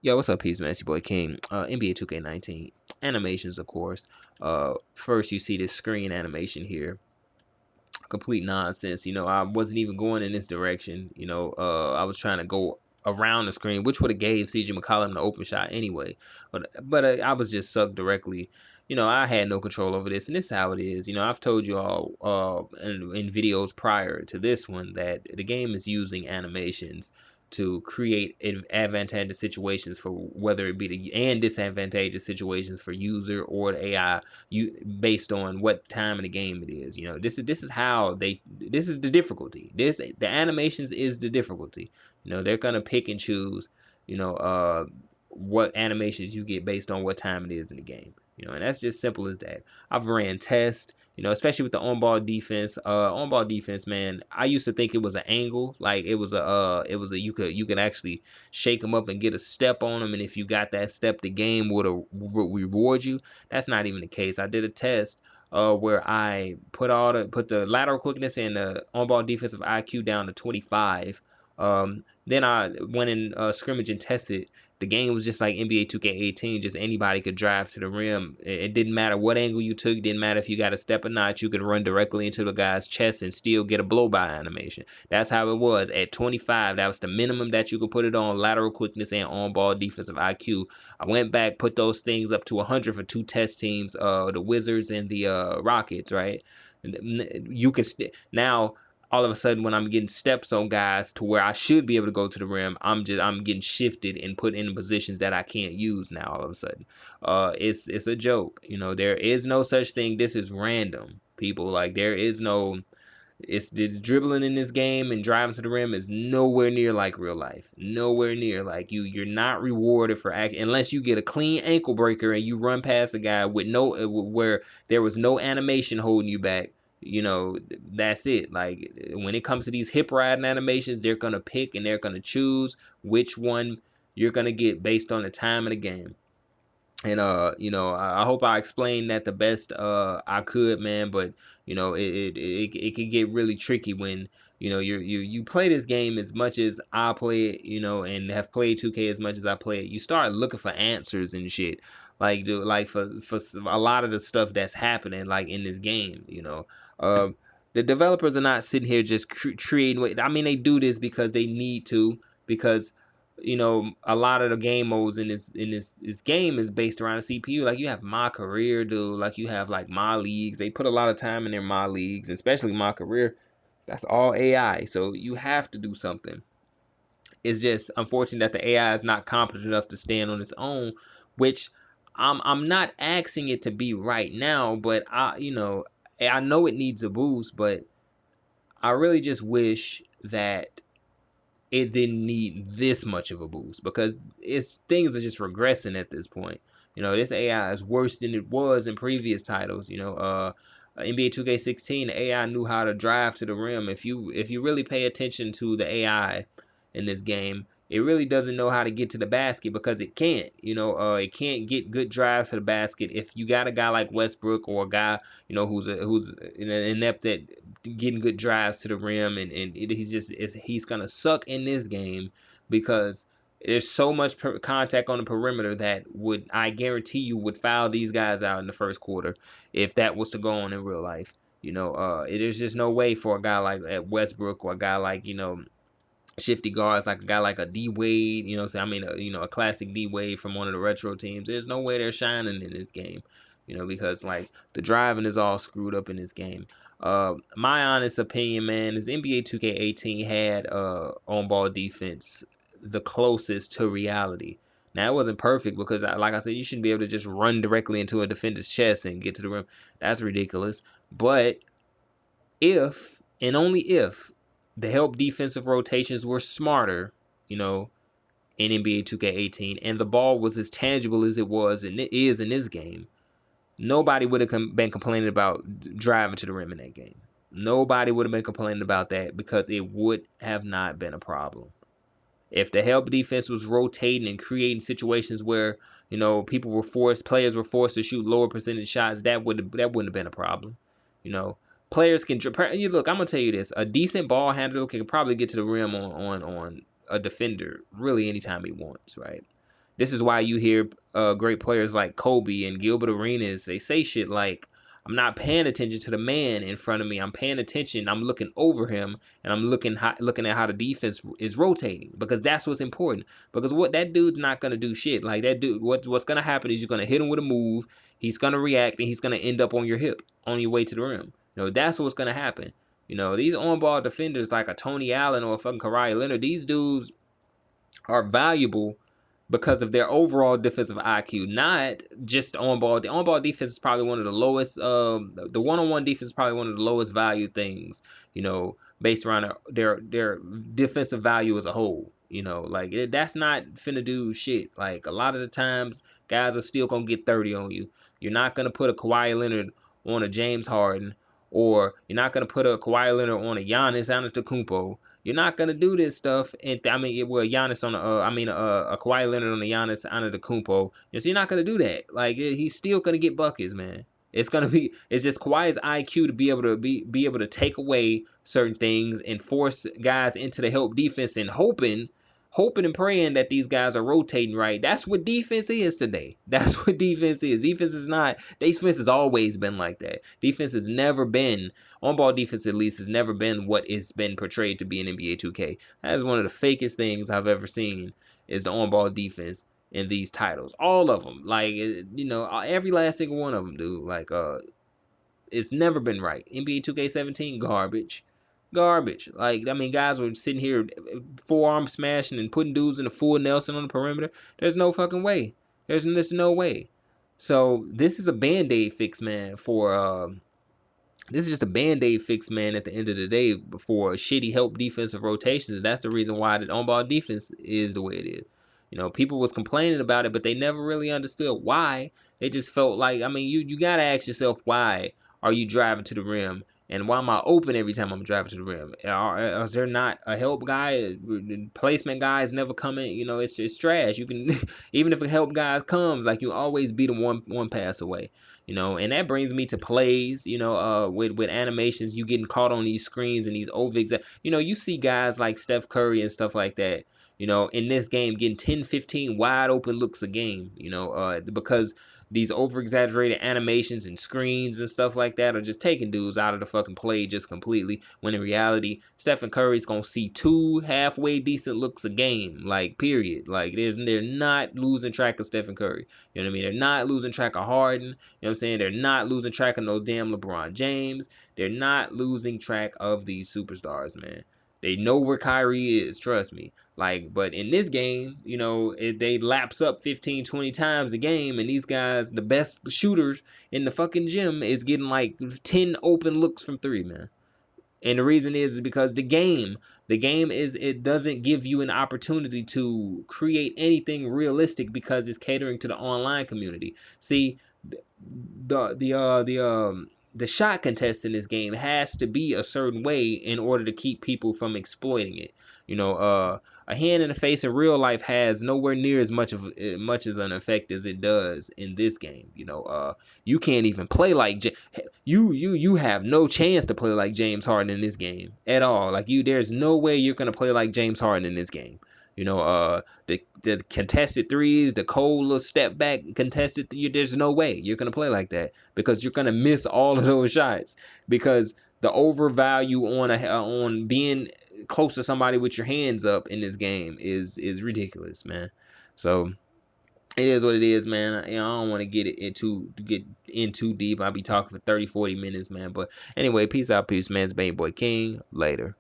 Yo, what's up, peace, man? It's your boy King. NBA 2K19 animations, of course. First you see this screen animation here, complete nonsense. I wasn't even going in this direction. I was trying to go around the screen, which would have gave CJ McCollum the open shot anyway. But I was just sucked directly. I had no control over this, and this is how it is. I've told you all in videos prior to this one that the game is using animations to create advantageous situations for whether it be the and disadvantageous situations for user or the AI, you based on what time of the game it is. This is how this is the difficulty. The animations is the difficulty. They're gonna pick and choose. What animations you get based on what time it is in the game. And that's just simple as that. I've ran tests. Especially with the on-ball defense. On-ball defense, man. I used to think it was an angle, like you could actually shake them up and get a step on them, and if you got that step, the game reward you. That's not even the case. I did a test where I put the lateral quickness and the on-ball defensive IQ down to 25. Then I went in scrimmage and tested. The game was just like NBA 2K18, just anybody could drive to the rim. It didn't matter what angle you took, it didn't matter if you got a step or not, you could run directly into the guy's chest and still get a blow by animation. That's how it was. At 25, that was the minimum that you could put it on, lateral quickness and on-ball defensive IQ. I went back, put those things up to 100 for two test teams, the Wizards and the Rockets, right? You can now all of a sudden when I'm getting steps on guys to where I should be able to go to the rim, I'm getting shifted and put in positions that I can't use now all of a sudden. It's a joke. There is no such thing. This is random. People, like, there is no it's dribbling in this game and driving to the rim is nowhere near like real life. Nowhere near. Like, you're not rewarded for act unless you get a clean ankle breaker and you run past a guy with no where there was no animation holding you back. That's it. Like, when it comes to these hip riding animations, they're gonna pick and they're gonna choose which one you're gonna get based on the time of the game. And I hope I explained that the best I could, man. But it can get really tricky when you play this game as much as I play it, and have played 2K as much as I play it. You start looking for answers and shit, like for a lot of the stuff that's happening, like in this game. Uh, the developers are not sitting here just creating. I mean, they do this because they need to, because a lot of the game modes in this game is based around the CPU. Like, you have My Career, dude. Like, you have like My Leagues. They put a lot of time in their My Leagues, especially My Career. That's all AI. So you have to do something. It's just unfortunate that the AI is not competent enough to stand on its own, which I'm not asking it to be right now, but I know it needs a boost, but I really just wish that it didn't need this much of a boost, because things are just regressing at this point. This AI is worse than it was in previous titles. NBA 2K16, the AI knew how to drive to the rim. If you really pay attention to the AI in this game, it really doesn't know how to get to the basket because it can't. It can't get good drives to the basket. If you got a guy like Westbrook, or a guy who's inept at getting good drives to the rim, and he's gonna suck in this game because there's so much contact on the perimeter that I guarantee you would foul these guys out in the first quarter if that was to go on in real life. There's just no way for a guy like Westbrook, or a guy like shifty guards, like a guy like a D Wade, a classic D Wade from one of the retro teams. There's no way they're shining in this game, because like the driving is all screwed up in this game. My honest opinion, man, is NBA 2K18 had on ball defense the closest to reality. Now, it wasn't perfect because, like I said, you shouldn't be able to just run directly into a defender's chest and get to the rim. That's ridiculous. But if, and only if, the help defensive rotations were smarter, you know, in NBA 2K18, and the ball was as tangible as it was and it is in this game, nobody would have been complaining about driving to the rim in that game. Nobody would have been complaining about that because it would have not been a problem. If the help defense was rotating and creating situations where players were forced to shoot lower percentage shots, that wouldn't have been a problem. You know, players can look. I'm gonna tell you this: a decent ball handler can probably get to the rim on a defender really anytime he wants, right? This is why you hear great players like Kobe and Gilbert Arenas. They say shit like, "I'm not paying attention to the man in front of me. I'm paying attention. I'm looking over him, and I'm looking at how the defense is rotating, because that's what's important. Because what that dude's not gonna do shit. Like that dude, what's gonna happen is you're gonna hit him with a move. He's gonna react, and he's gonna end up on your hip on your way to the rim. That's what's gonna happen. These on-ball defenders like a Tony Allen or a fucking Kawhi Leonard, these dudes are valuable because of their overall defensive IQ, not just on ball. The on ball defense is probably one of the lowest. The one-on-one defense is probably one of the lowest value things. Based around their defensive value as a whole. That's not finna do shit. Like a lot of the times, guys are still gonna get 30 on you. You're not gonna put a Kawhi Leonard on a James Harden, or you're not gonna put a Kawhi Leonard on a Giannis Antetokounmpo. You're not gonna do this stuff, and Giannis on a Kawhi Leonard on a Giannis Antetokounmpo. So you're not gonna do that. Like he's still gonna get buckets, man. It's just Kawhi's IQ to be able to take away certain things and force guys into the help defense and hoping and praying that these guys are rotating right. That's what defense is today. That's what defense is. Defense has always been like that. Defense has never been, on-ball defense at least, has never been what it's been portrayed to be in NBA 2K. That is one of the fakest things I've ever seen, is the on-ball defense in these titles. All of them. Like, every last single one of them, dude. Like, it's never been right. NBA 2K17, garbage. Garbage. Guys were sitting here forearm smashing and putting dudes in a full Nelson on the perimeter. There's no fucking way. There's no way. So this is a band-aid fix, man, this is just a band-aid fix, man, at the end of the day, for shitty help defensive rotations. That's the reason why the on-ball defense is the way it is. People was complaining about it, but they never really understood why. They just felt like, you gotta ask yourself, why are you driving to the rim? And why am I open every time I'm driving to the rim? Is there not a help guy? Placement guy is never coming. It's trash. You can even if a help guy comes, like, you always beat them one pass away. And that brings me to plays. With animations, you getting caught on these screens and these overexaggerated. You see guys like Steph Curry and stuff like that. In this game, getting 10, 15 wide open looks a game. Because these over-exaggerated animations and screens and stuff like that are just taking dudes out of the fucking play just completely, when in reality, Stephen Curry's gonna see 2 halfway decent looks a game, like, period. Like, they're not losing track of Stephen Curry. You know what I mean? They're not losing track of Harden. You know what I'm saying? They're not losing track of no damn LeBron James. They're not losing track of these superstars, man. They know where Kyrie is, trust me. But in this game, they lapse up 15, 20 times a game, and these guys, the best shooters in the fucking gym, is getting like 10 open looks from 3, man. And the reason is because the game it doesn't give you an opportunity to create anything realistic, because it's catering to the online community. See, the shot contest in this game has to be a certain way in order to keep people from exploiting it. A hand in the face in real life has nowhere near as much as an effect as it does in this game. You can't even play like you have no chance to play like James Harden in this game at all. There's no way you're gonna play like James Harden in this game. The contested threes, the cold little step back contested, there's no way you're going to play like that, because you're going to miss all of those shots, because the overvalue on being close to somebody with your hands up in this game is ridiculous, man. So it is what it is, man. I don't want to get in too deep. I'll be talking for 30, 40 minutes, man. But anyway, peace out, peace, man. It's Bane Boy King. Later.